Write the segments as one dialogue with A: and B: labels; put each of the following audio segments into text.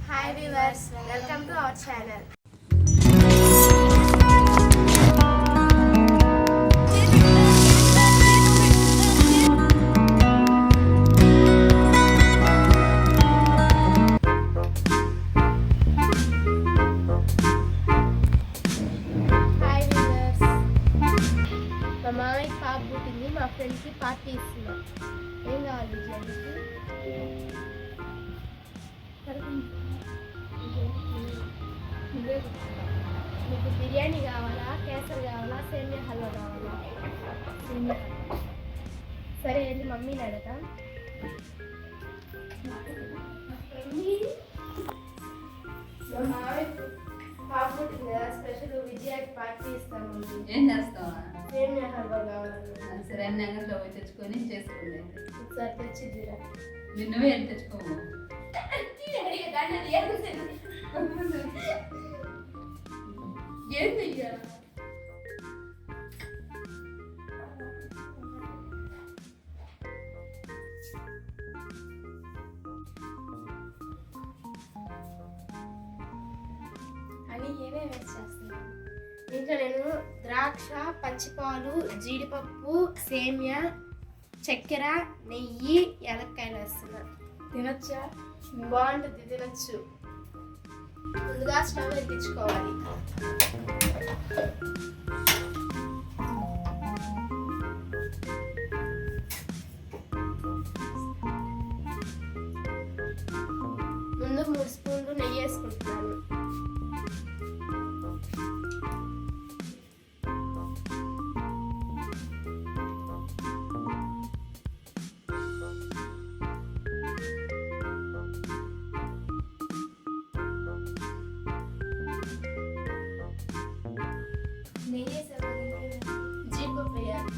A: Hi viewers, welcome to our channel. Hi viewers, మా మామయ్య పాప పుట్టింది, మా ఫ్రెండ్కి పార్టీ ఇస్తున్నాం. ఏం కావాలి విజయానికి? మీకు బిర్యానీ కావాలా, కేసరి కావాలా, సేమియా హల్వా కావాలా? సరే వెళ్ళి మమ్మీని అడగా. పాప పుట్టింది కదా, స్పెషల్ విజయాకి పార్టీ ఇస్తాను.
B: ఏం చేస్తావా?
A: సేమియా హల్వా కావాలి.
B: సరే అన్ని అంగట్లో పోయి తెచ్చుకొని చేసుకుంది.
A: ఒకసారి తెచ్చిద్దిరా.
B: నువ్వే వెళ్ళి తెచ్చుకోము.
A: ఏం చెయ్యాలి?
C: అని ఏమేమి వేస్ట్ చేస్తున్నాను?
A: దీంట్లో నేను ద్రాక్ష, పచ్చిపాలు, జీడిపప్పు, సేమియా, చక్కెర, నెయ్యి, యాలక్కాయలు వేస్తున్నా.
C: తినొచ్చా?
A: బాగుంటుంది, తినచ్చు. ముందుగా స్టవ్ వెలిగించుకోవాలి. ముందు 3 స్పూన్లు నెయ్యి వేసుకుంటున్నాను.
C: నెయ్యి
A: జీడిపప్పు వేయాలి.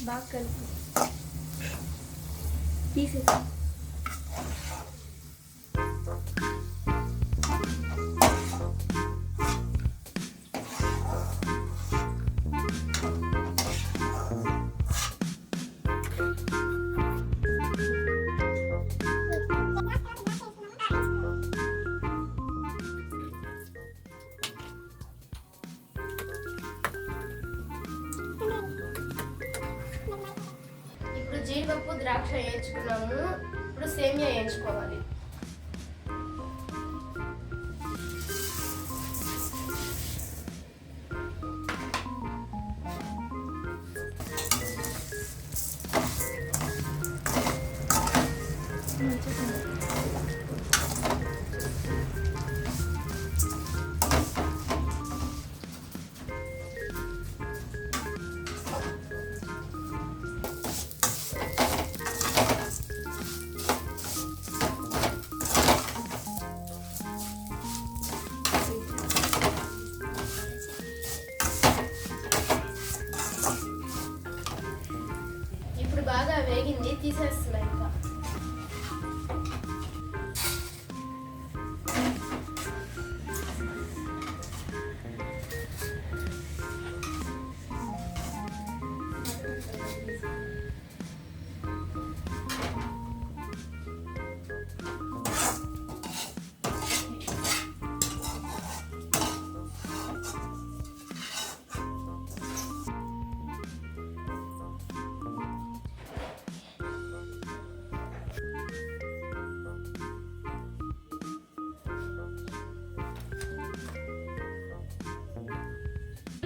C: బాగా కలుపు. తీసేసి
A: ఇప్పుడు జీడిపప్పు, ద్రాక్ష వేయించుకున్నాము. ఇప్పుడు సేమియా వేయించుకోవాలి. ఇప్పుడు బాగా వేగింది, తీసేస్తున్నా. ఇంకా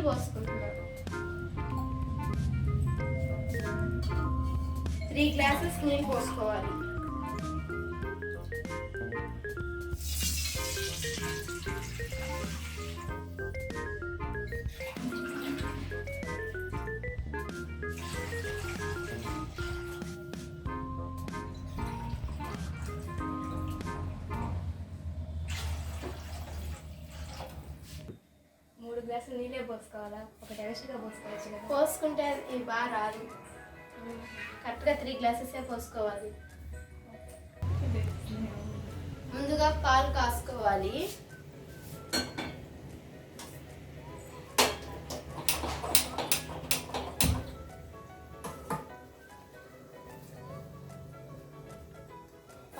A: పోసుకుంటున్నాను. 3 గ్లాసెస్ నీళ్ళు పోసుకోవాలి.
C: గ్లాసులు నీళ్ళే పోసుకోవాలా? ఒకటి ఎక్స్ట్రాగా పోసుకోవచ్చు కదా.
A: పోసుకుంటే ఇది బాగా రాదు. కరెక్ట్గా 3 గ్లాసెసే పోసుకోవాలి. ముందుగా పాలు కాసుకోవాలి.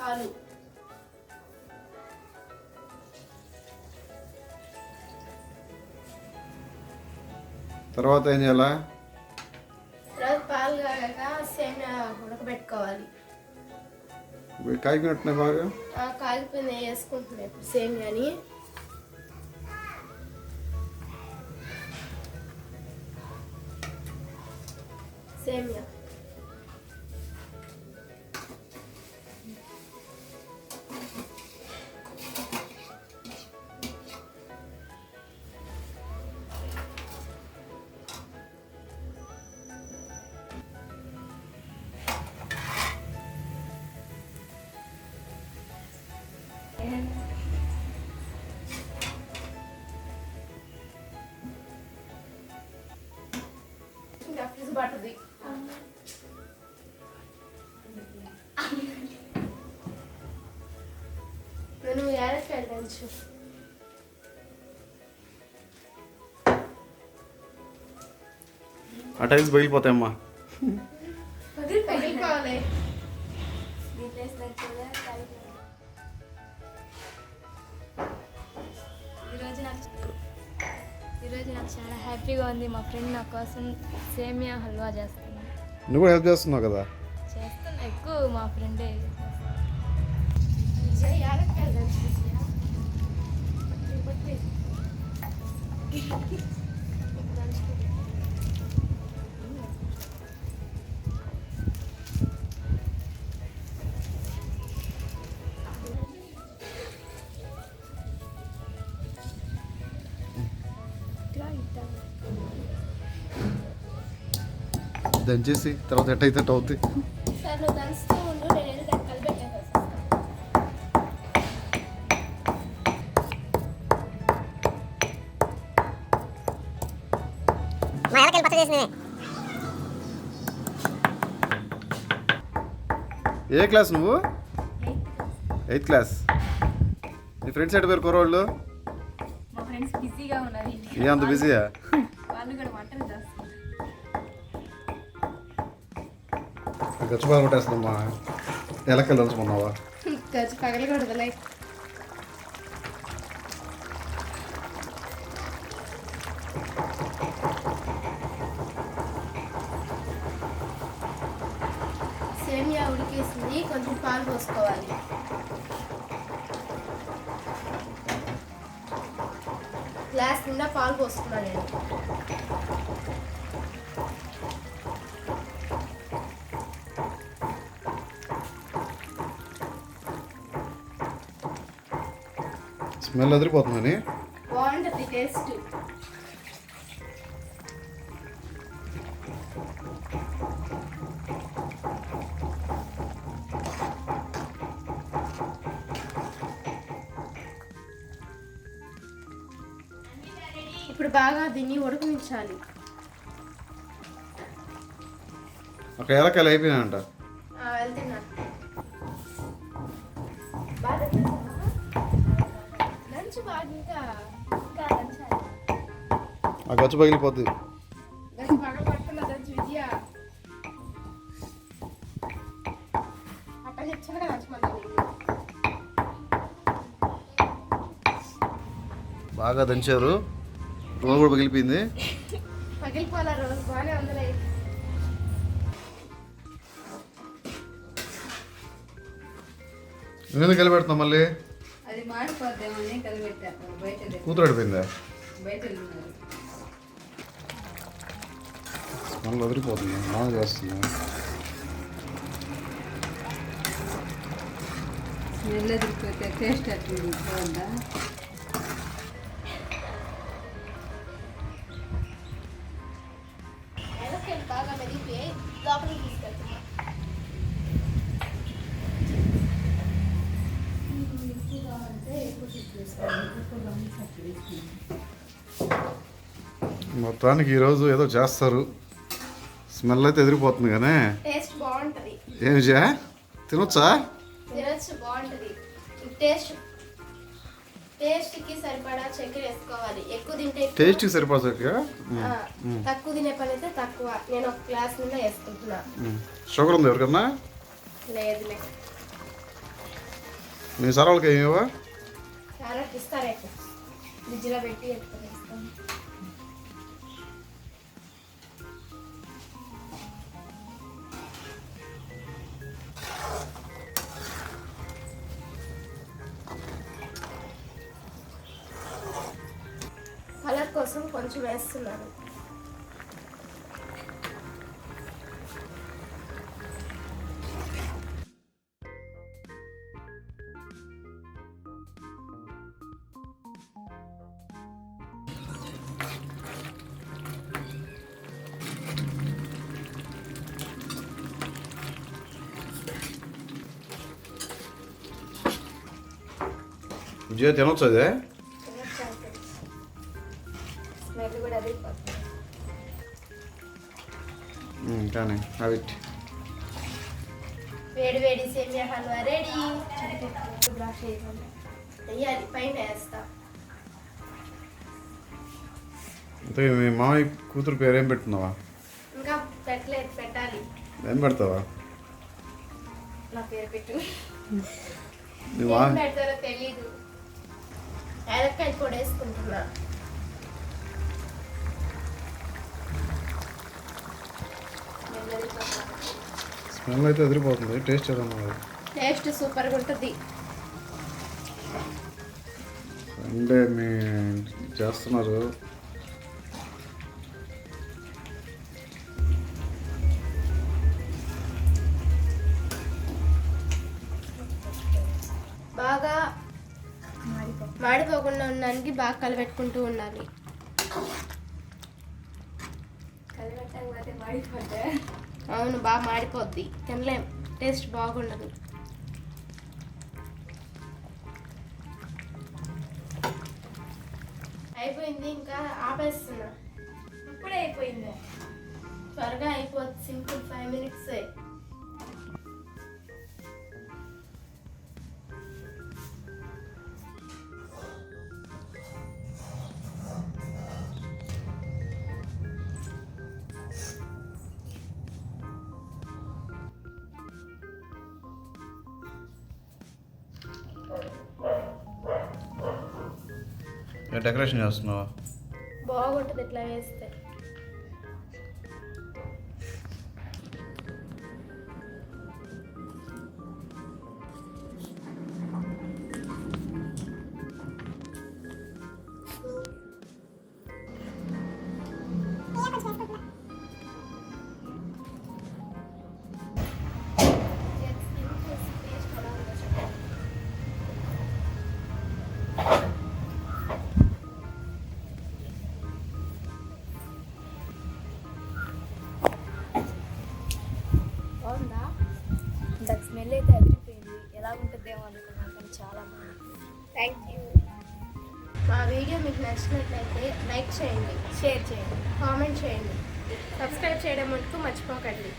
A: పాలు
D: తర్వాత ఏం చేయాలా?
A: తర్వాత పాలు కాగాక సేమియా ఉడకబెట్టుకోవాలి.
D: కాగినట్టునే బాగా
A: కాగిపోయిన వేసుకుంటున్నాయి ఇప్పుడు సేమియాని. సేమియా ఇంకా ఫ్రిజ్ పట్టుది. నువ్వు యాలక్కాయలు దంచు.
D: ఆ టైల్స్ పగిలిపోతాయమ్మా.
A: పగిలిపోవాలి.
C: దీంట్లో వేసినట్టుగా ఈరోజు నాకు చాలా హ్యాపీగా ఉంది. మా ఫ్రెండ్ నా కోసం సేమియా హల్వా చేస్తుంది.
D: నువ్వు కూడా హెల్ప్ చేస్తున్నావు కదా.
C: చేస్తున్నా, ఎక్కువ మా ఫ్రెండే
A: యాలక్కాయలు దంచు.
D: దంచేసి తర్వాత ఎట్టయితే అవుద్ది.
A: సార్ నువ్వు దంచుతూ ఉండు, నేను వెళ్ళి దాన్ని కలిపెట్టేసి
D: ఏ క్లాస్ నువ్వు? 8th class. నీ ఫ్రెండ్స్ ఎటు పేరు కుర్రోళ్ళు?
C: మా ఫ్రెండ్స్ బిజీగా ఉన్నారు.
D: ఏ అంత బిజీయా?
C: వాళ్ళు కూడా వంటలు చేస్తారు.
D: గచ్చు బాగా కొట్టేస్తుందమ్మా. ఎలక్కలు దంచుకున్నావా?
A: గచ్చు పగలకూడదులే. సేమియా ఉడికేసింది, కొంచెం పాలు పోసుకోవాలి. గ్లాస్ నిండా పాలు పోసుకున్నాను నేను.
D: స్మెల్ అదిరిపోతుందని.
A: బాగుంటుంది టేస్ట్. ఇప్పుడు బాగా దీన్ని ఉడకనించాలి.
D: ఒక ఏలకాయలు అయిపోయినాయంట.
A: వెళ్తున్నా. లంచ్ బాగా ఇంకా లంచాలి.
D: ఆ గచ్చు పగిలిపోద్ది.
A: లంచ్ బాగా పట్టుకున్న లంచ్ విజయ అట్లా తెచ్చాను కదా లంచ్ మళ్ళీ
D: బాగా దంచారు. రోల్ కూడా పగిలిపోయింది.
A: పగిలిపోవాల రోజు బాగానే ఉందిలే.
D: ఎందుకు కలిపెడుతున్నావు మళ్ళీ?
B: అది మాడిపోద్దామని కలిపెట్టా. బయట
D: కూతురు అడిపోయిందా?
B: బయట ఉన్నారు.
D: స్మెల్ వదిలిపోతుంది. బాగా చేస్తున్నా.
B: స్మెల్ ఎదిరిపోతే టేస్ట్ అట్లా పోద్దా?
A: బాగా మెరిగిపోయి లోపలికి తీసుకెళ్తున్నా.
D: మొత్తానికి ఈరోజు ఏదో చేస్తారు. స్మెల్ అయితే ఎదిరిపోతుంది కానీ
A: టేస్ట్ బాగుంటది.
D: ఏమి చే తినొచ్చా?
A: తినొచ్చు, బాగుంటది. టేస్ట్కి సరిపడా చక్కెర వేసుకోవాలి. ఎక్కువ తింటే
D: టేస్ట్కి సరిపడా చక్కెర,
A: తక్కువ తినే పని అయితే తక్కువ. నేను ఒక గ్లాస్ నిండా వేసుకుంటున్నా.
D: షుగర్ ఉంది ఎవరికన్నా?
A: లేదులే.
D: మీ సార్ వాళ్ళకి ఏమేవా?
A: చాలా ఇస్తారే, ఫ్రిడ్జ్లో పెట్టి వేసుకొని ఇస్తాను. కలర్ కోసం కొంచెం వేస్తున్నాను.
D: విజయ తినొచ్చు అదే?
A: స్మెల్ కూడా అదే పోతుంది.
D: కానీ అవి
A: వేడి వేడి సేమియా హల్వా రెడీ. వేయాలి, పైన వేస్తా.
D: అంతే. మీ మామయ్య కూతురు పేరు ఏం పెట్టున్నావా?
A: ఇంకా పెట్టలేదు, పెట్టాలి.
D: ఏం పెడతావా?
A: నా పేరు పెట్టు.
D: నువ్వు
A: ఏం పెడతారో తెలీదు. యాలక్కాయ పొడి వేసుకుంటున్నా.
D: స్మెల్ అయితే ఎదిరిపోతుంది. టేస్ట్ ఏదన్నా?
A: టేస్ట్ సూపర్గా ఉంటుంది.
D: సండే మీ చేస్తున్నారు.
A: బాగా మాడిపోకుండా ఉండడానికి బాగా కలబెట్టుకుంటూ ఉండాలి.
C: కలిపెట్టకపోతే మాడిపోతే
A: అవును, బాగా మాడిపోద్ది, తినలేం, టేస్ట్ బాగుండదు. అయిపోయింది, ఇంకా ఆపేస్తున్నా.
C: ఇప్పుడే అయిపోయింది.
A: త్వరగా అయిపోద్ది, సింపుల్ 5 minutes.
D: డెకరేషన్ చేస్తున్నావా?
A: బాగుంటుంది ఇట్లా వేస్తే. బాగుందా?
C: దాని స్మెల్ అయితే అదిరిపోయింది. ఎలా ఉంటుందేమో అనుకున్నాను, కానీ చాలా బాగుంది.
A: Thank you. మా వీడియో మీకు నచ్చినట్లయితే లైక్ చేయండి,
C: షేర్ చేయండి,
A: కామెంట్ చేయండి, సబ్స్క్రైబ్ చేయడం మటుకు మర్చిపోకండి.